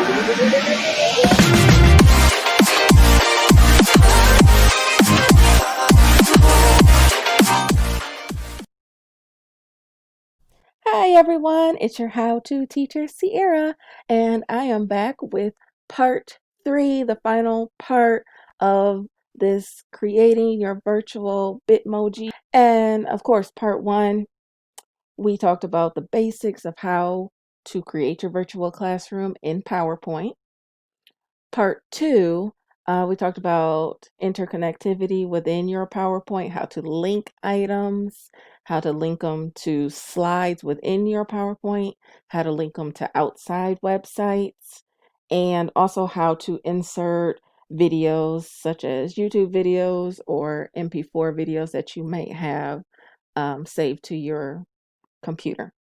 Hi everyone, it's your How To Teacher Sierra, and I am back with part 3, the final part of this creating your virtual Bitmoji. And of course, part 1, we talked about the basics of how to create your virtual classroom in PowerPoint. Part 2, we talked about interconnectivity within your PowerPoint, how to link items, how to link them to slides within your PowerPoint, how to link them to outside websites, and also how to insert videos such as YouTube videos or MP4 videos that you might have saved to your computer.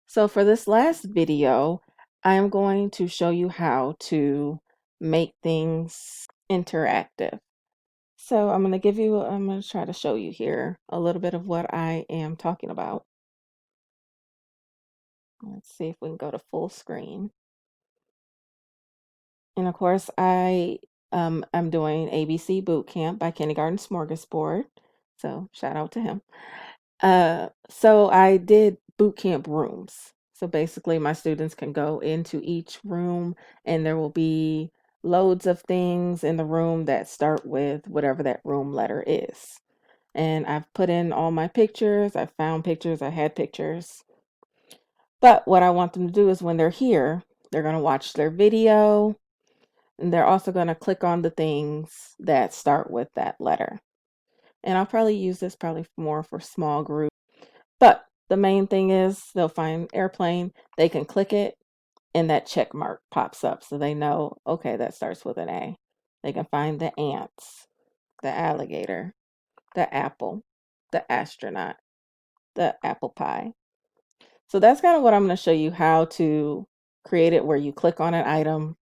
So for this last video, I am going to show you how to make things interactive. So I'm going to try to show you here a little bit of what I am talking about. Let's see if we can go to full screen. And of course, I'm doing ABC Bootcamp by Kindergarten Smorgasbord. So shout out to him. So I did boot camp rooms. So basically my students can go into each room and there will be loads of things in the room that start with whatever that room letter is. And I've put in all my pictures, I found pictures, I had pictures. But what I want them to do is when they're here, they're going to watch their video and they're also going to click on the things that start with that letter. And I'll probably use this probably more for small groups. But the main thing is they'll find airplane, they can click it, and that check mark pops up so they know, okay, that starts with an A. They can find the ants, the alligator, the apple, the astronaut, the apple pie. So that's kind of what I'm going to show you how to create it where you click on an item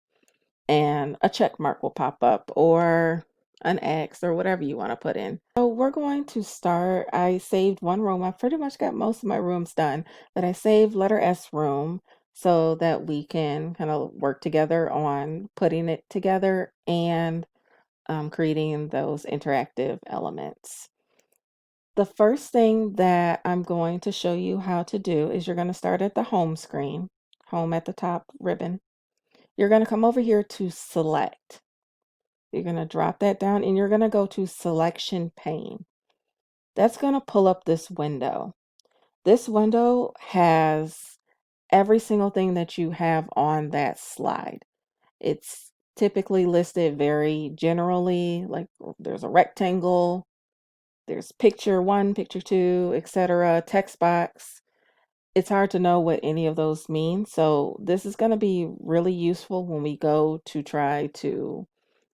and a check mark will pop up or an X or whatever you want to put in. So we're going to start. I saved one room. I pretty much got most of my rooms done, but I saved letter S room so that we can kind of work together on putting it together and creating those interactive elements. The first thing that I'm going to show you how to do is you're going to start at the home screen, home at the top ribbon. You're going to come over here to select. You're going to drop that down and you're going to go to selection pane. That's going to pull up this window. This window has every single thing that you have on that slide. It's typically listed very generally, like there's a rectangle, there's picture 1, picture 2, etc., text box. It's hard to know what any of those mean. So this is going to be really useful when we go to try to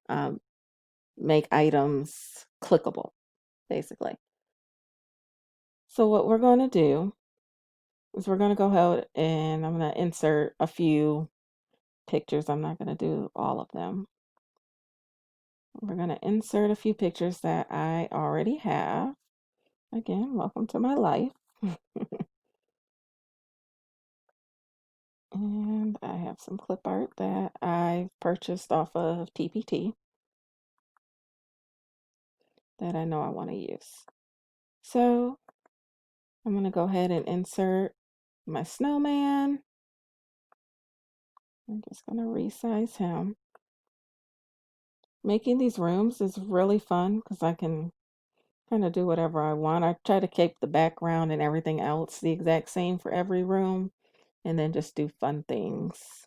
um, make items clickable, basically. So what we're going to do is we're going to go ahead and I'm going to insert a few pictures. I'm not going to do all of them. We're going to insert a few pictures that I already have. Again, welcome to my life. And I have some clip art that I purchased off of TPT that I know I want to use. So I'm going to go ahead and insert my snowman. I'm just going to resize him. Making these rooms is really fun because I can kind of do whatever I want. I try to keep the background and everything else the exact same for every room and then just do fun things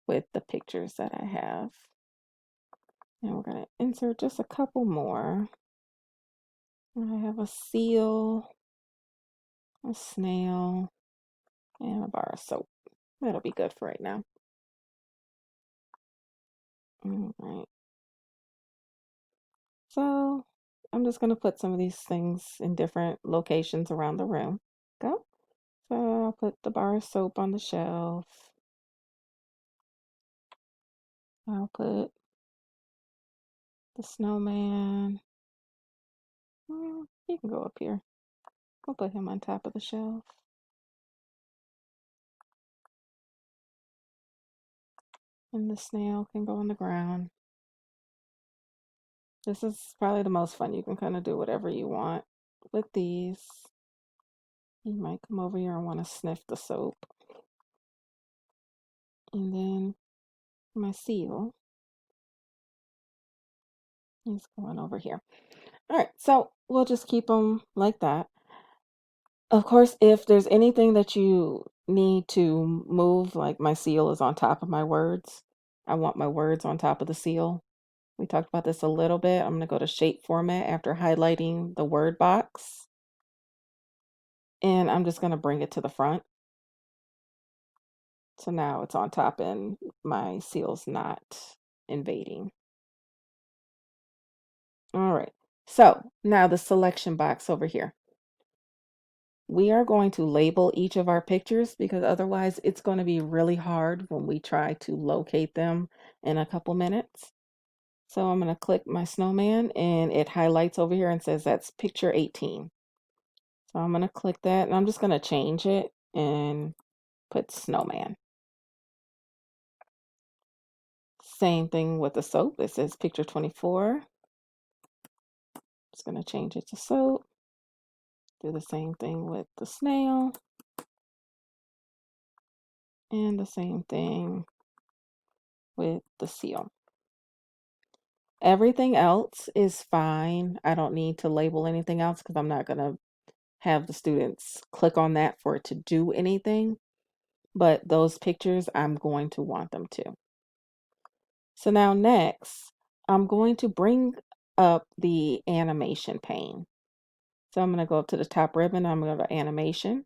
with the pictures that I have. And we're going to insert just a couple more. I have a seal, a snail, and a bar of soap. That'll be good for right now. All right. So I'm just going to put some of these things in different locations around the room. Go. So I'll put the bar of soap on the shelf. I'll put the snowman. Well, he can go up here. I'll put him on top of the shelf. And the snail can go on the ground. This is probably the most fun. You can kind of do whatever you want with these. You might come over here and want to sniff the soap. And then my seal is going over here. All right, so we'll just keep them like that. Of course, if there's anything that you need to move, like my seal is on top of my words, I want my words on top of the seal. We talked about this a little bit. I'm going to go to shape format after highlighting the word box. And I'm just going to bring it to the front. So now it's on top and my seal's not invading. All right. So now the selection box over here. We are going to label each of our pictures because otherwise it's going to be really hard when we try to locate them in a couple minutes. So I'm going to click my snowman and it highlights over here and says that's picture 18. So I'm going to click that and I'm just going to change it and put snowman. Same thing with the soap. It says picture 24. Just going to change it to soap. Do the same thing with the snail. And the same thing with the seal. Everything else is fine. I don't need to label anything else because I'm not going to have the students click on that for it to do anything. But those pictures, I'm going to want them to. So now next, I'm going to bring up the animation pane. So I'm going to go up to the top ribbon. I'm going to go to animation.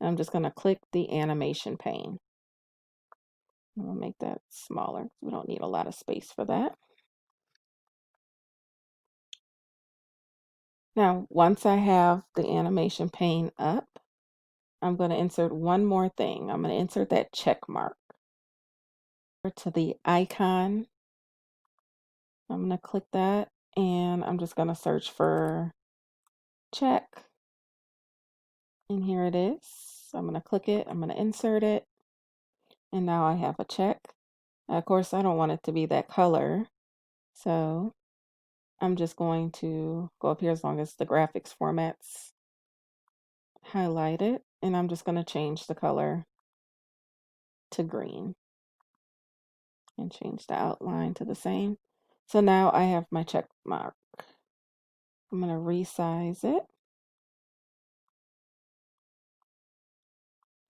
I'm just going to click the animation pane. I'm going to make that smaller. We don't need a lot of space for that. Now, once I have the animation pane up, I'm going to insert one more thing. I'm going to insert that check mark to the icon. I'm going to click that and I'm just going to search for check. And here it is. So I'm going to click it. I'm going to insert it. And now I have a check. Of course, I don't want it to be that color. So I'm just going to go up here as long as the graphics format's highlighted. And I'm just going to change the color to green. And change the outline to the same. So now I have my check mark. I'm going to resize it.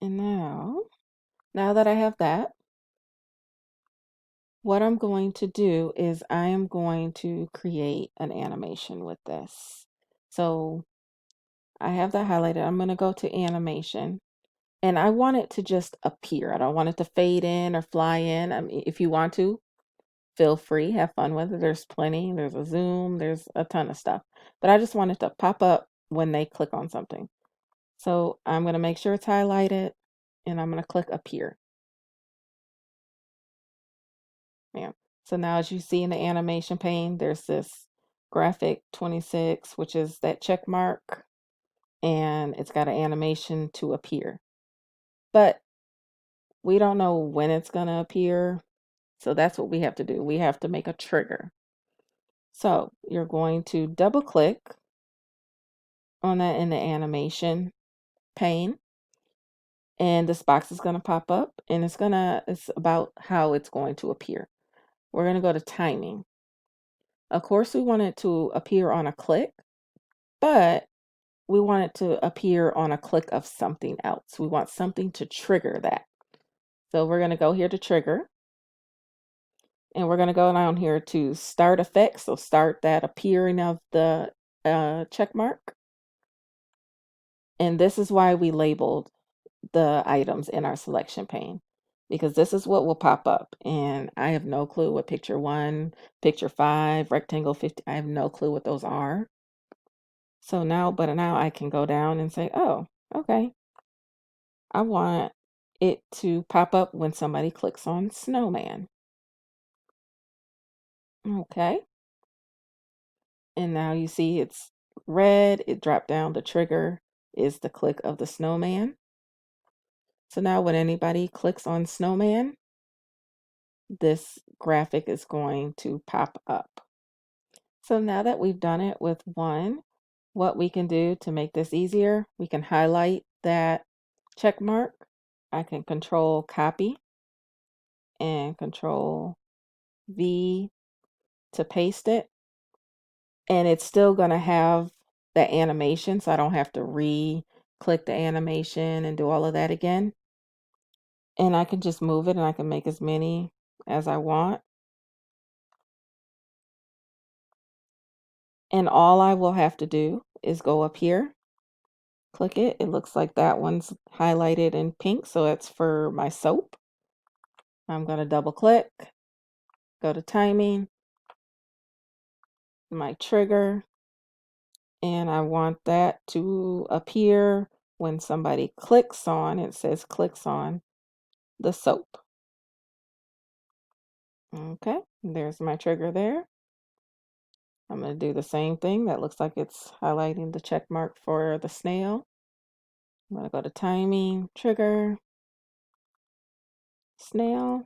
And now that I have that, what I'm going to do is I am going to create an animation with this. So I have that highlighted. I'm going to go to animation and I want it to just appear. I don't want it to fade in or fly in. I mean, if you want to, feel free, have fun with it. There's plenty. There's a zoom, there's a ton of stuff. But I just want it to pop up when they click on something. So I'm going to make sure it's highlighted and I'm going to click appear. Yeah. So now as you see in the animation pane, there's this graphic 26, which is that check mark, and it's got an animation to appear. But we don't know when it's going to appear. So that's what we have to do. We have to make a trigger. So you're going to double click on that in the animation pane. And this box is going to pop up and it's about how it's going to appear. We're going to go to timing. Of course, we want it to appear on a click, but we want it to appear on a click of something else. We want something to trigger that. So we're going to go here to trigger. And we're going to go down here to start effects. So start that appearing of the check mark. And this is why we labeled the items in our selection pane, because this is what will pop up. And I have no clue what picture 1, picture 5, rectangle 50, I have no clue what those are. So now I can go down and say, oh, okay. I want it to pop up when somebody clicks on snowman. Okay. And now you see it's red. It dropped down. The trigger is the click of the snowman. So now when anybody clicks on snowman, this graphic is going to pop up. So now that we've done it with one, what we can do to make this easier, we can highlight that check mark. I can control copy and control V to paste it. And it's still going to have the animation, so I don't have to re-click the animation and do all of that again. And I can just move it and I can make as many as I want. And all I will have to do is go up here, click it. It looks like that one's highlighted in pink, so it's for my soap. I'm going to double click, go to timing, my trigger, and I want that to appear when somebody clicks on, it says clicks on the soap. Okay, there's my trigger there. I'm going to do the same thing. That looks like it's highlighting the check mark for the snail. I'm going to go to timing, trigger, snail.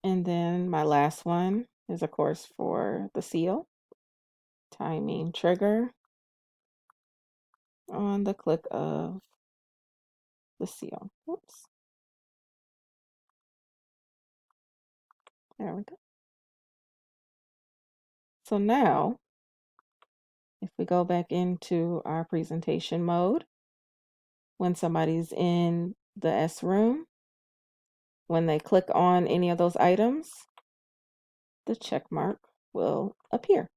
And then my last one is, of course, for the seal. Timing, trigger on the click of the seal. Whoops. There we go. So now, if we go back into our presentation mode, when somebody's in the S room, when they click on any of those items, the check mark will appear.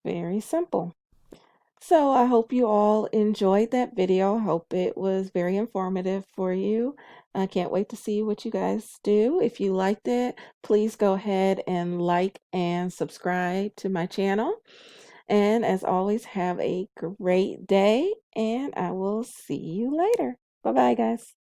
Very simple. So I hope you all enjoyed that video. I hope it was very informative for you. I can't wait to see what you guys do. If you liked it, please go ahead and like and subscribe to my channel. And as always, have a great day, and I will see you later. Bye-bye, guys.